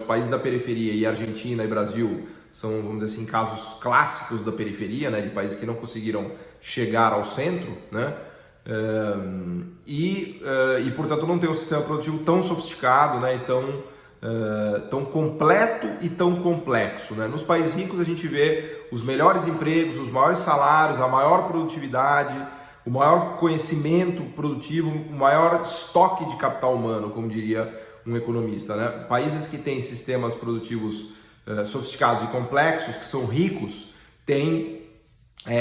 países da periferia e Argentina e Brasil são, vamos dizer assim, casos clássicos da periferia, né, de países que não conseguiram chegar ao centro, né, portanto não tem um sistema produtivo tão sofisticado, né, e tão completo e tão complexo, né? Nos países ricos a gente vê os melhores empregos, os maiores salários, a maior produtividade, o maior conhecimento produtivo, o maior estoque de capital humano, como diria um economista, né? Países que têm sistemas produtivos sofisticados e complexos, que são ricos, têm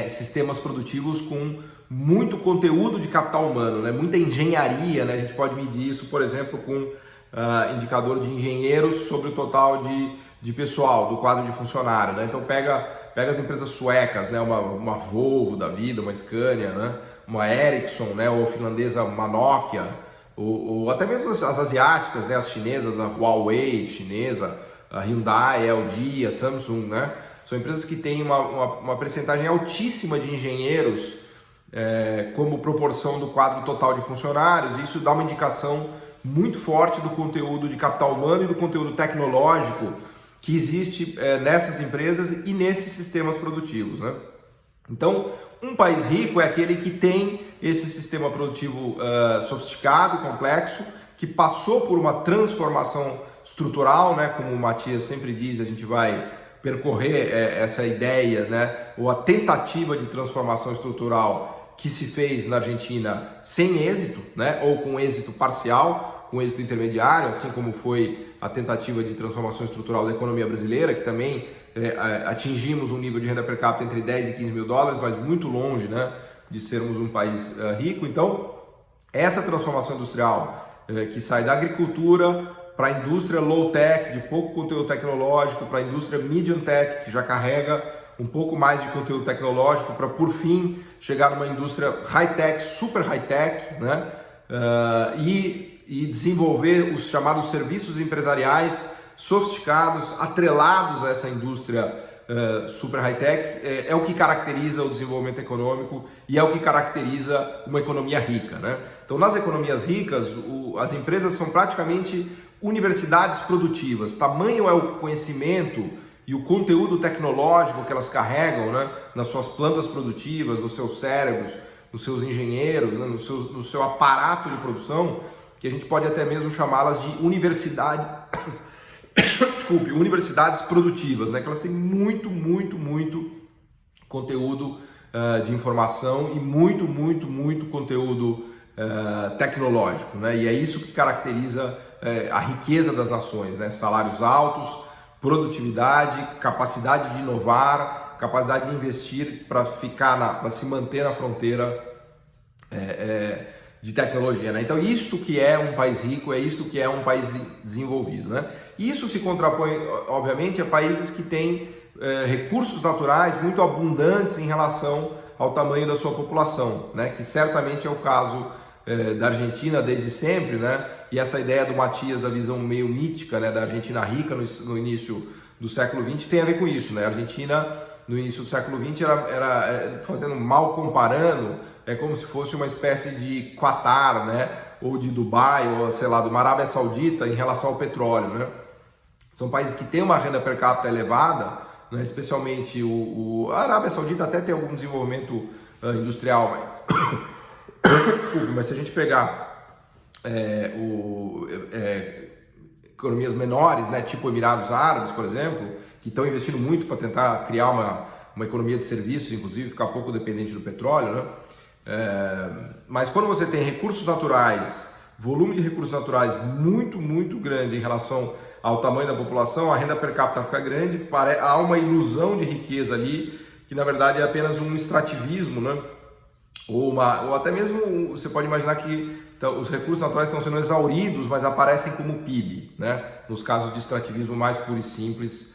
sistemas produtivos com muito conteúdo de capital humano, né? Muita engenharia, né? A gente pode medir isso, por exemplo, com indicador de engenheiros sobre o total de pessoal, do quadro de funcionário, né? Então pega as empresas suecas, né? Uma Volvo da vida, uma Scania, né? Uma Ericsson, né? Ou finlandesa, uma Nokia, ou até mesmo as asiáticas, né? As chinesas, a Huawei chinesa, a Hyundai, a LG, a Samsung, né? São empresas que têm uma percentagem altíssima de engenheiros como proporção do quadro total de funcionários. Isso dá uma indicação muito forte do conteúdo de capital humano e do conteúdo tecnológico que existe nessas empresas e nesses sistemas produtivos, né? Então, um país rico é aquele que tem esse sistema produtivo sofisticado, complexo, que passou por uma transformação estrutural, né? Como o Matias sempre diz, a gente vai percorrer essa ideia, né? Ou a tentativa de transformação estrutural que se fez na Argentina sem êxito, né? Ou com êxito parcial, com êxito intermediário, assim como foi a tentativa de transformação estrutural da economia brasileira, que também atingimos um nível de renda per capita entre 10 e 15 mil dólares, mas muito longe, né, de sermos um país rico. Então, essa transformação industrial que sai da agricultura para a indústria low-tech, de pouco conteúdo tecnológico, para a indústria medium-tech, que já carrega um pouco mais de conteúdo tecnológico, para, por fim, chegar numa indústria high-tech, super high-tech, né, e desenvolver os chamados serviços empresariais sofisticados, atrelados a essa indústria super high-tech, é o que caracteriza o desenvolvimento econômico e é o que caracteriza uma economia rica, né? Então, nas economias ricas, as empresas são praticamente universidades produtivas. Tamanho é o conhecimento e o conteúdo tecnológico que elas carregam, né, nas suas plantas produtivas, nos seus cérebros, nos seus engenheiros, né, no seu aparato de produção, que a gente pode até mesmo chamá-las de universidades produtivas, né? Que elas têm muito conteúdo de informação e muito conteúdo tecnológico, né? E é isso que caracteriza a riqueza das nações, né? Salários altos, produtividade, capacidade de inovar, capacidade de investir para se manter na fronteira de tecnologia, né? Então, isto que é um país rico, é isto que é um país desenvolvido, né? Isso se contrapõe, obviamente, a países que têm recursos naturais muito abundantes em relação ao tamanho da sua população, né? Que certamente é o caso da Argentina desde sempre, né? E essa ideia do Matias, da visão meio mítica, né, da Argentina rica no início do século XX, tem a ver com isso, né? A Argentina, no início do século XX, era fazendo mal comparando, é como se fosse uma espécie de Qatar, né? Ou de Dubai, ou sei lá, de uma Arábia Saudita em relação ao petróleo, né? São países que têm uma renda per capita elevada, né? Especialmente a Arábia Saudita até tem algum desenvolvimento industrial, desculpe, mas se a gente pegar economias menores, né? Tipo Emirados Árabes, por exemplo, que estão investindo muito para tentar criar uma economia de serviços, inclusive ficar pouco dependente do petróleo, né? Mas quando você tem recursos naturais, volume de recursos naturais muito grande em relação ao tamanho da população, a renda per capita fica grande, há uma ilusão de riqueza ali, que na verdade é apenas um extrativismo, né? Ou até mesmo você pode imaginar que os recursos naturais estão sendo exauridos, mas aparecem como PIB, né? Nos casos de extrativismo mais puro e simples,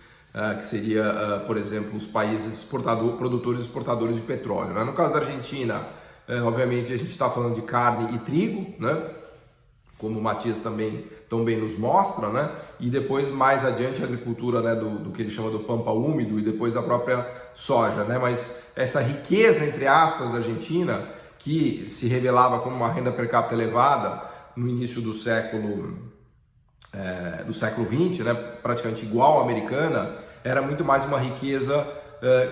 que seria, por exemplo, os países produtores e exportadores de petróleo, né? No caso da Argentina, obviamente a gente está falando de carne e trigo, né? Como o Matias também tão bem nos mostra, né? E depois mais adiante a agricultura, né, do que ele chama do pampa úmido e depois a própria soja, né? Mas essa riqueza, entre aspas, da Argentina, que se revelava como uma renda per capita elevada no início do século XX, né? praticamente igual à americana, era muito mais uma riqueza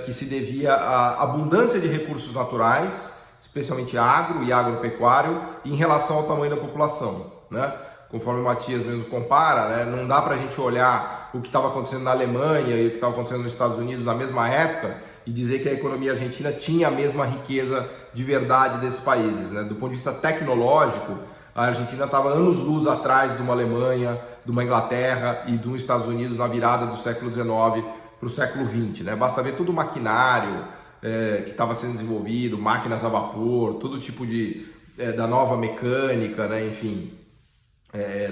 que se devia à abundância de recursos naturais, especialmente agro e agropecuário, em relação ao tamanho da população, né? Conforme o Matias mesmo compara, né, não dá para a gente olhar o que estava acontecendo na Alemanha e o que estava acontecendo nos Estados Unidos na mesma época e dizer que a economia argentina tinha a mesma riqueza de verdade desses países, né? Do ponto de vista tecnológico, a Argentina estava anos-luz atrás de uma Alemanha, de uma Inglaterra e dos Estados Unidos na virada do século XIX para o século XX, né? Basta ver todo o maquinário que estava sendo desenvolvido, máquinas a vapor, todo tipo da nova mecânica, né? Enfim,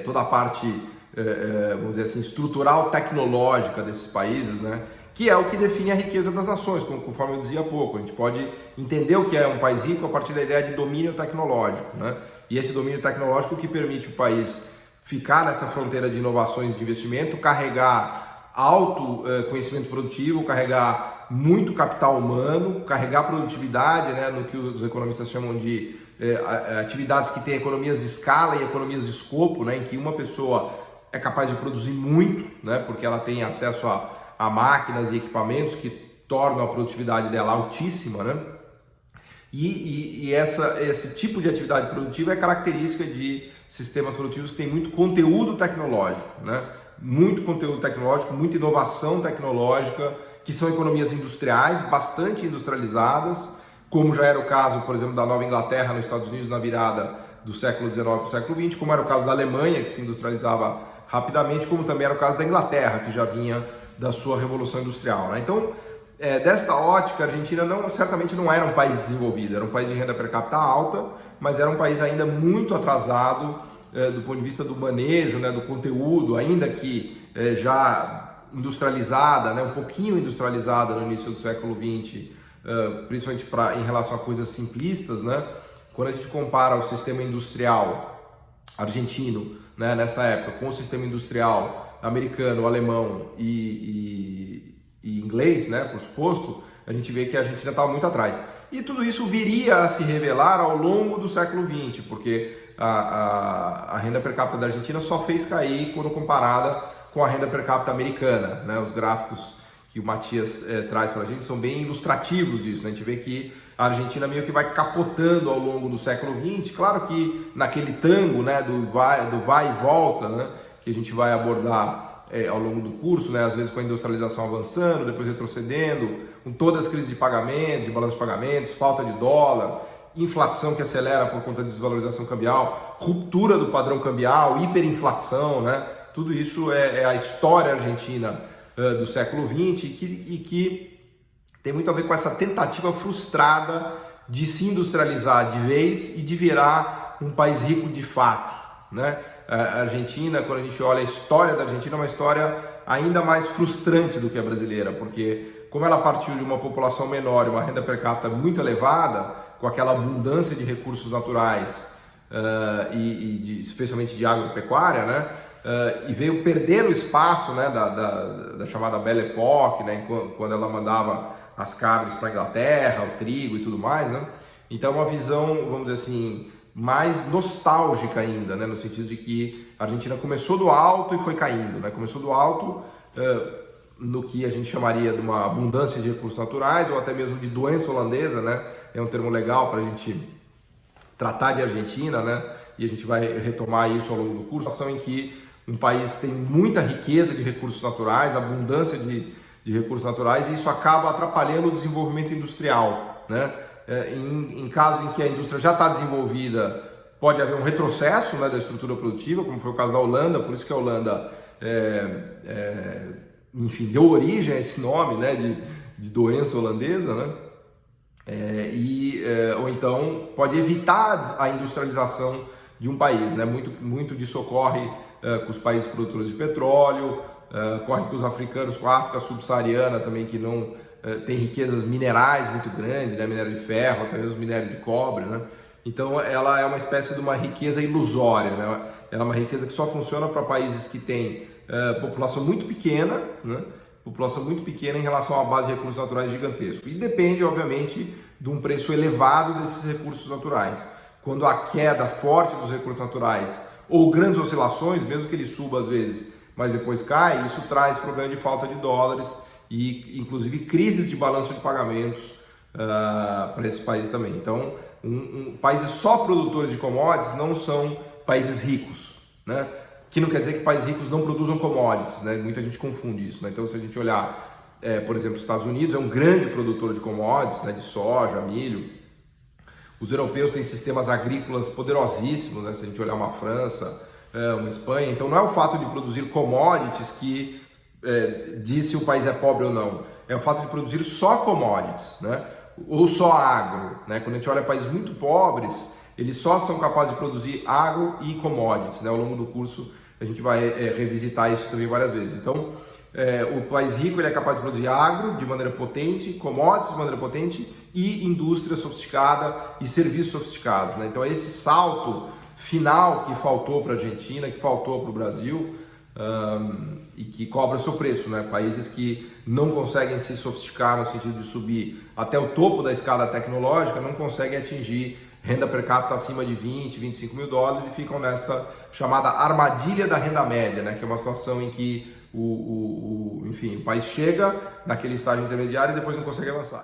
toda a parte, vamos dizer assim, estrutural tecnológica desses países, né? Que é o que define a riqueza das nações, conforme eu dizia há pouco. A gente pode entender o que é um país rico a partir da ideia de domínio tecnológico, né? E esse domínio tecnológico que permite o país ficar nessa fronteira de inovações de investimento, carregar alto conhecimento produtivo, carregar muito capital humano, carregar produtividade, né? No que os economistas chamam de atividades que têm economias de escala e economias de escopo, né? Em que uma pessoa é capaz de produzir muito, né? Porque ela tem acesso a máquinas e equipamentos que tornam a produtividade dela altíssima, né? E esse tipo de atividade produtiva é característica de sistemas produtivos que têm muito conteúdo tecnológico, né? Muito conteúdo tecnológico, muita inovação tecnológica, que são economias industriais, bastante industrializadas, como já era o caso, por exemplo, da Nova Inglaterra nos Estados Unidos na virada do século XIX para o século XX, como era o caso da Alemanha, que se industrializava rapidamente, como também era o caso da Inglaterra, que já vinha da sua Revolução Industrial, né? Então, desta ótica, a Argentina certamente não era um país desenvolvido, era um país de renda per capita alta, mas era um país ainda muito atrasado do ponto de vista do manejo, né, do conteúdo, ainda que já industrializada, né, um pouquinho industrializada no início do século XX, principalmente em relação a coisas simplistas, né? Quando a gente compara o sistema industrial argentino, né, nessa época com o sistema industrial americano, alemão e inglês, né, por suposto, a gente vê que a Argentina estava muito atrás. E tudo isso viria a se revelar ao longo do século XX, porque a renda per capita da Argentina só fez cair quando comparada com a renda per capita americana, né? Os gráficos que o Matias traz para a gente são bem ilustrativos disso, né? A gente vê que a Argentina meio que vai capotando ao longo do século XX, claro que naquele tango, né, do vai e volta, né, que a gente vai abordar ao longo do curso, né, às vezes com a industrialização avançando, depois retrocedendo, com todas as crises de pagamento, de balanço de pagamentos, falta de dólar, inflação que acelera por conta da desvalorização cambial, ruptura do padrão cambial, hiperinflação, né? Tudo isso é a história argentina do século XX e que tem muito a ver com essa tentativa frustrada de se industrializar de vez e de virar um país rico de fato, né? A Argentina, quando a gente olha a história da Argentina, é uma história ainda mais frustrante do que a brasileira, porque como ela partiu de uma população menor e uma renda per capita muito elevada, com aquela abundância de recursos naturais especialmente de agropecuária, né? E veio perder o espaço, né, da chamada Belle Époque, né, quando ela mandava as carnes para a Inglaterra, o trigo e tudo mais, né? Então uma visão, vamos dizer assim, mais nostálgica ainda, né, no sentido de que a Argentina começou do alto e foi caindo, né? Começou do alto no que a gente chamaria de uma abundância de recursos naturais ou até mesmo de doença holandesa, né? É um termo legal para a gente tratar de Argentina, né? E a gente vai retomar isso ao longo do curso. Situação em que um país tem muita riqueza de recursos naturais, abundância de recursos naturais, e isso acaba atrapalhando o desenvolvimento industrial, né? Em casos em que a indústria já está desenvolvida, pode haver um retrocesso, né, da estrutura produtiva, como foi o caso da Holanda, por isso que a Holanda enfim, deu origem a esse nome, né, de doença holandesa, né? Ou então pode evitar a industrialização de um país, né? Muito disso ocorre com os países produtores de petróleo, ocorre com os africanos, com a África subsaariana também, que não tem riquezas minerais muito grandes, né? Minério de ferro, até mesmo minério de cobre, né? Então ela é uma espécie de uma riqueza ilusória, né? Ela é uma riqueza que só funciona para países que têm população muito pequena, né? População muito pequena em relação a uma base de recursos naturais gigantesco. E depende, obviamente, de um preço elevado desses recursos naturais. Quando a queda forte dos recursos naturais ou grandes oscilações, mesmo que ele suba às vezes mas depois cai, isso traz problema de falta de dólares e inclusive crises de balanço de pagamentos para esses países também. Então, países só produtores de commodities não são países ricos, né? Que não quer dizer que países ricos não produzam commodities, né? Muita gente confunde isso, né? Então, se a gente olhar, por exemplo, os Estados Unidos é um grande produtor de commodities, né? De soja, milho. Os europeus têm sistemas agrícolas poderosíssimos, né? Se a gente olhar uma França, uma Espanha. Então, não é o fato de produzir commodities que diz se o país é pobre ou não. É o fato de produzir só commodities, né? Ou só agro, né? Quando a gente olha países muito pobres, eles só são capazes de produzir agro e commodities, né? Ao longo do curso a gente vai revisitar isso também várias vezes. Então, o país rico ele é capaz de produzir agro de maneira potente, commodities de maneira potente e indústria sofisticada e serviços sofisticados, né? Então, é esse salto final que faltou para a Argentina, que faltou para o Brasil e que cobra o seu preço, né? Países que não conseguem se sofisticar no sentido de subir até o topo da escala tecnológica, não conseguem atingir renda per capita acima de 20, 25 mil dólares e ficam nesta chamada armadilha da renda média, né? Que é uma situação em que enfim, o país chega naquele estágio intermediário e depois não consegue avançar.